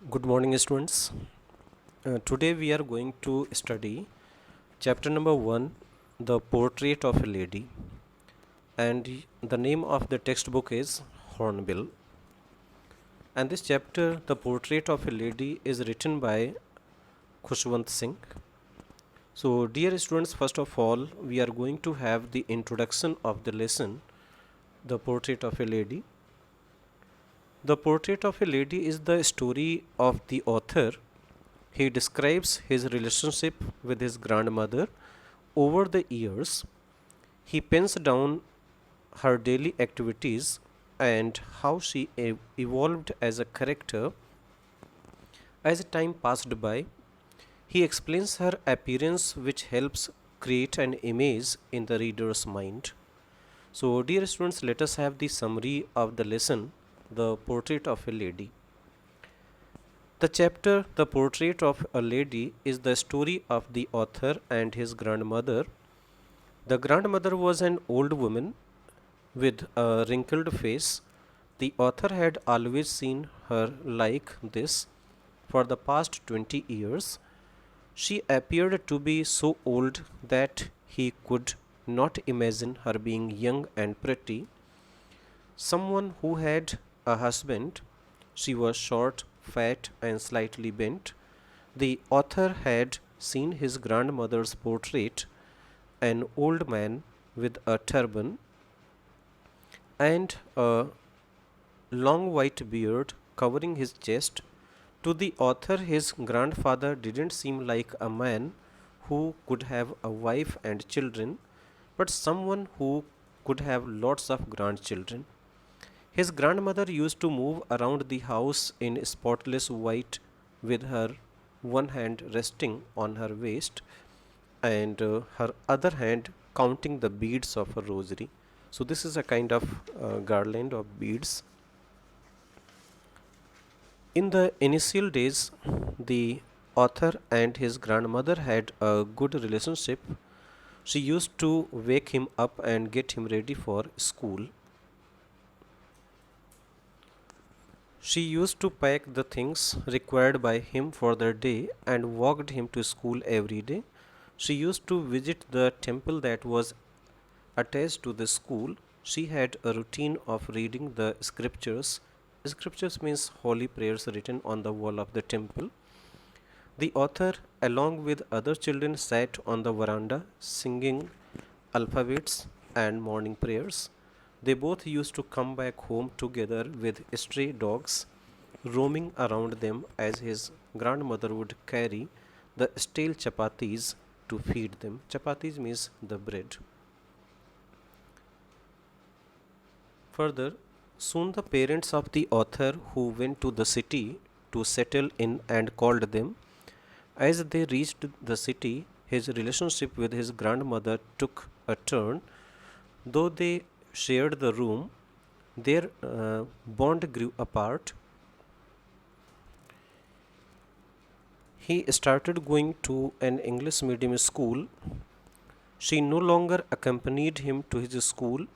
Good morning, students. Today we are going to study chapter number 1, The Portrait of a Lady, and the name of the textbook is Hornbill. And this chapter, The Portrait of a Lady, is written by Khushwant Singh. So, dear students, first of all, we are going to have the introduction of the lesson, The Portrait of a Lady. The Portrait of a Lady is the story of the author. He describes his relationship with his grandmother over the years. He pens down her daily activities and how she evolved as a character as time passed by. He explains her appearance, which helps create an image in the reader's mind. So, dear students, let us have the summary of the lesson, The Portrait of a Lady. The chapter, The Portrait of a Lady, is the story of the author and his grandmother. The grandmother was an old woman with a wrinkled face. The author had always seen her like this for the past 20 years. She appeared to be so old that he could not imagine her being young and pretty. Someone who had a husband. She was short, fat, and slightly bent. The author had seen his grandmother's portrait, an old man with a turban and a long white beard covering his chest. To the author, his grandfather didn't seem like a man who could have a wife and children, but someone who could have lots of grandchildren. His grandmother used to move around the house in spotless white with her one hand resting on her waist and her other hand counting the beads of a rosary. So, this is a kind of garland of beads. In the initial days, the author and his grandmother had a good relationship. She used to wake him up and get him ready for school. She used to pack the things required by him for the day and walked him to school every day. She used to visit the temple that was attached to the school. She had a routine of reading the scriptures. Scriptures means holy prayers written on the wall of the temple. The author, along with other children, sat on the veranda singing alphabets and morning prayers. They both used to come back home together with stray dogs roaming around them as his grandmother would carry the stale chapatis to feed them. Chapatis means the bread. Further, soon the parents of the author who went to the city to settle in and called them. As they reached the city, his relationship with his grandmother took a turn. Though they shared the room, their bond grew apart. He started going to an English medium school. She no longer accompanied him to his school,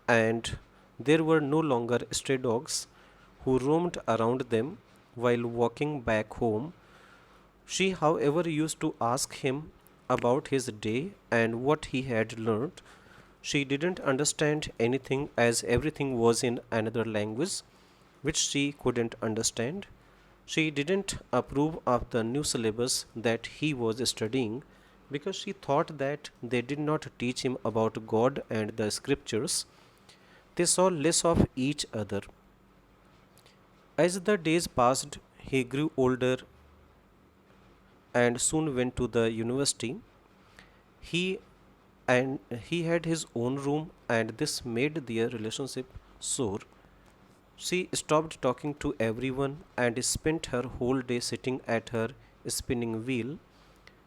and there were no longer stray dogs who roamed around them while walking back home. She, however, used to ask him about his day and what he had learned. She didn't understand anything as everything was in another language which she couldn't understand. She didn't approve of the new syllabus that he was studying because she thought that they did not teach him about God and the scriptures. They saw less of each other. As the days passed, he grew older and soon went to the university. He and he had his own room, and this made their relationship sour. She stopped talking to everyone and spent her whole day sitting at her spinning wheel,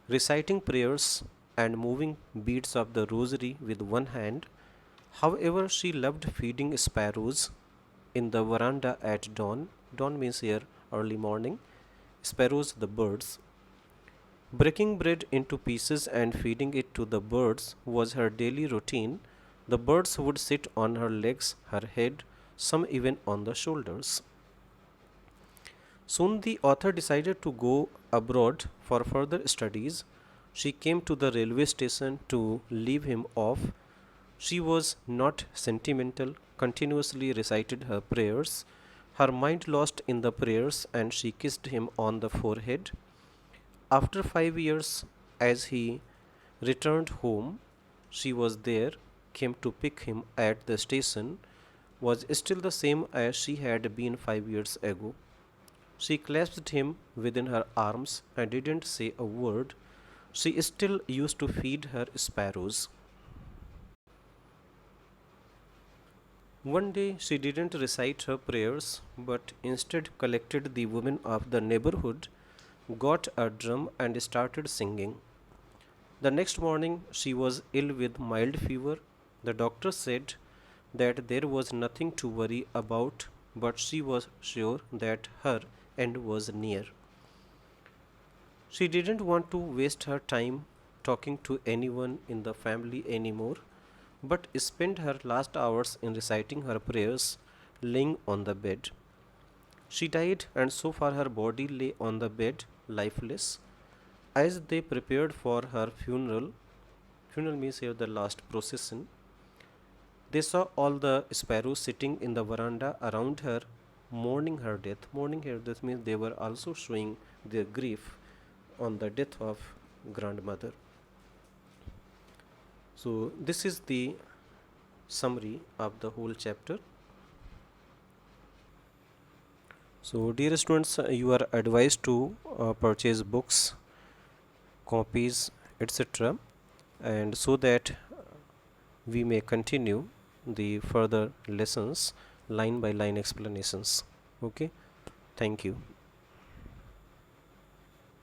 reciting prayers and moving beads of the rosary with one hand. However, she loved feeding sparrows in the veranda at dawn. Dawn means here early morning. Sparrows, the birds. Breaking bread into pieces and feeding it to the birds was her daily routine. The birds would sit on her legs, her head, some even on the shoulders. Soon the author decided to go abroad for further studies. She came to the railway station to leave him off. She was not sentimental, continuously recited her prayers, her mind lost in the prayers, and she kissed him on the forehead. After 5 years, as he returned home, she was there, came to pick him at the station, was still the same as she had been 5 years ago. She clasped him within her arms and didn't say a word. She still used to feed her sparrows. One day she didn't recite her prayers, but instead collected the women of the neighborhood, got a drum, and started singing. The next morning she was ill with mild fever. The doctor said that there was nothing to worry about, but she was sure that her end was near. She didn't want to waste her time talking to anyone in the family anymore, but spent her last hours in reciting her prayers, lying on the bed. She died, and so far her body lay on the bed, lifeless. As they prepared for her funeral means here the last procession, they saw all the sparrows sitting in the veranda around her, mourning her death. Mourning her death means they were also showing their grief on the death of grandmother. So this is the summary of the whole chapter. So dear students, you are advised to purchase books, copies, etc., and so that we may continue the further lessons line by line explanations. Okay, thank you.